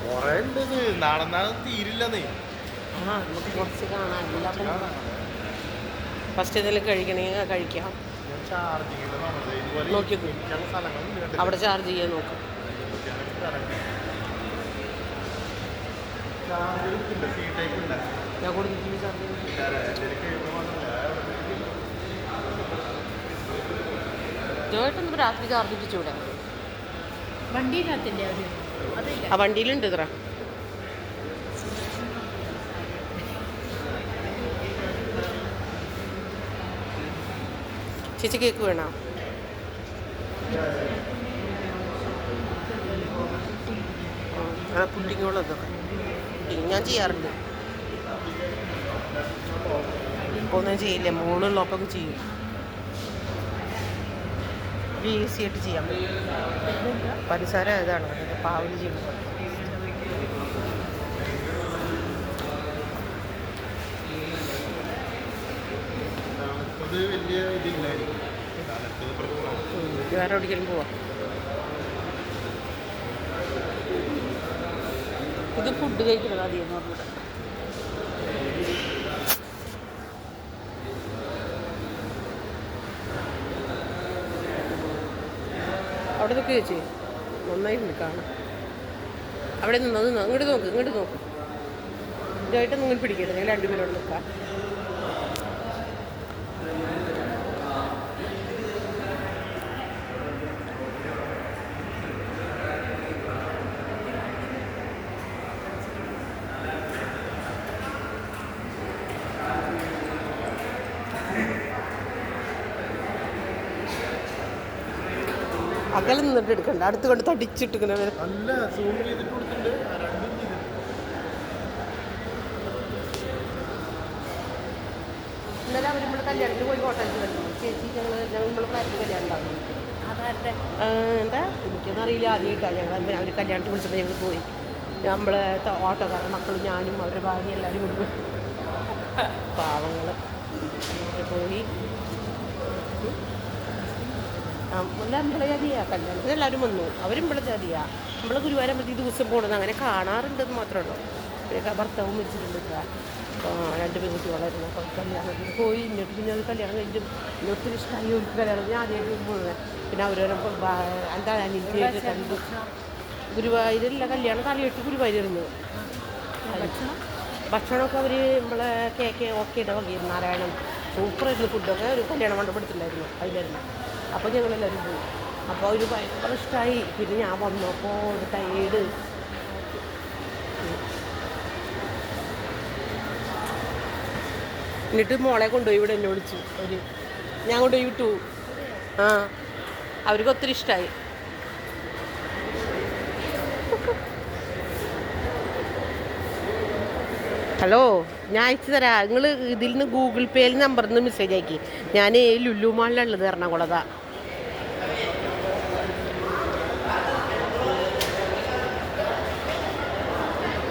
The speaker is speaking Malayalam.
കൊറേ ഉണ്ട് നാളെ നാളെ തീരില്ലെന്നേ. നമുക്ക് കുറച്ച് കാണാൻ ഫസ്റ്റ് എന്തെങ്കിലും കഴിക്കണമെങ്കിൽ കഴിക്കാം. നോക്കി അവിടെ ചാർജ് ചെയ്യാൻ നോക്കാം. ഞാൻ കൊടുത്തിട്ട് ജോയിട്ടൊന്നും രാത്രി ചാർജ് ഇട്ടിച്ചൂടെ? വണ്ടിയിനകത്തില്ലേ അവർ? ആ വണ്ടിയിലുണ്ട് ഇത്ര. ചേച്ചി കേക്ക് വേണോ? പുഡിങ്ങുകളൊക്കെ ഞാൻ ചെയ്യാറുണ്ട്. ഇപ്പോൾ ഒന്നും ചെയ്യില്ല, മോളുള്ളപ്പൊക്കെ ചെയ്യും. ഈസി ആയിട്ട് ചെയ്യാൻ പറ്റും. പഞ്ചസാര ഇതാണ് പാവിൽ ചെയ്യുന്നത്. വേറെ എവിടേക്കെങ്കിലും പോവാം. ഇത് ഫുഡ് കഴിക്കുന്നത് അധികം പറഞ്ഞിട്ട് അവിടെ നിൽക്കുക ചേച്ചി, നന്നായിട്ടുണ്ട് കാണാം. അവിടെ നിന്ന് അങ്ങോട്ട് നോക്ക്, ഇങ്ങോട്ട് നോക്ക്. ഇതായിട്ട് നിങ്ങൾ പിടിക്കരുത്, നിങ്ങൾ രണ്ടുപേരോട് നിൽക്കാം. അകലെ നിന്നിട്ട് എടുക്കണ്ട, അടുത്ത് കൊണ്ട് തടിച്ചിട്ടിങ്ങനെ ഇന്നലെ അവർ നമ്മൾ കല്യാണത്തിന് പോയി കോട്ടയത്ത് വരുന്നു. ചേച്ചി നമ്മൾ പ്രായത്തിൽ കല്യാണം ഉണ്ടാകുന്നു. എന്താ എനിക്കൊന്നും അറിയില്ല, ആദ്യമായിട്ടാണ് ഞങ്ങൾ അവർ കല്യാണത്തിന് വിളിച്ചപ്പോൾ ഞങ്ങൾ പോയി. നമ്മളെ ഓട്ടോക്കാരുടെ മക്കളും ഞാനും അവരുടെ ഭാര്യ എല്ലാവരും കൂടി പാവങ്ങൾ പോയി. നമ്മളെ ജാതിയാ കല്യാണത്തിന് എല്ലാവരും വന്നു. അവരും ഇവിടെ ജാതിയാ. നമ്മളെ ഗുരുവായൂരമ്പലത്തിൽ ദിവസം പോകണത് അങ്ങനെ കാണാറുണ്ടെന്ന് മാത്രമേ ഉള്ളൂ. പിന്നെ ഭർത്താവും വെച്ചിട്ടുണ്ട്. രണ്ട് പെൺകുട്ടികളായിരുന്നു. അപ്പോൾ കല്യാണത്തിന് പോയി. എന്നിട്ട് പിന്നെ അത് കല്യാണം കഴിഞ്ഞിട്ട് ഒത്തിരി ഇഷ്ടമായി. ഒരു കല്യാണം ഞാൻ ആദ്യമായിട്ട് മുഴുവൻ. പിന്നെ അവരവരപ്പോൾ എന്താ അനിയത്തിയായിട്ട് കണ്ടു. ഗുരുവായൂരില്ല കല്യാണം തലയിട്ട് ഗുരുവായൂരുന്നു. ഭക്ഷണമൊക്കെ അവർ നമ്മളെ കേക്ക് ഓക്കെയുടെ വകയായിരുന്നു. നാരായണം സൂപ്പറായിരുന്നു. ഫുഡൊക്കെ ഒരു കല്യാണ മണ്ഡപത്തിലായിരുന്നു അതിലായിരുന്നു. അപ്പോൾ ഞങ്ങളെല്ലാവരും പോയി. അപ്പോൾ ഒരു ഭയങ്കര ഇഷ്ടമായി. പിന്നെ ഞാൻ വന്നപ്പോൾ ഒരു ടയേർഡ്. എന്നിട്ട് മോളെ കൊണ്ടുപോയി ഇവിടെ എന്നെ വിളിച്ചു അവർ. ഞാൻ കൊണ്ടുപോയി വിട്ടു. അവർക്ക് ഒത്തിരി ഇഷ്ടമായി. ഹലോ, ഞാൻ അയച്ചു തരാം. നിങ്ങൾ ഇതിൽ നിന്ന് ഗൂഗിൾ പേയിൽ നമ്പറിൽ നിന്ന് മെസ്സേജ് ആക്കി. ഞാൻ ലുലു മാളിലുള്ളത് എറണാകുളത്താണ്.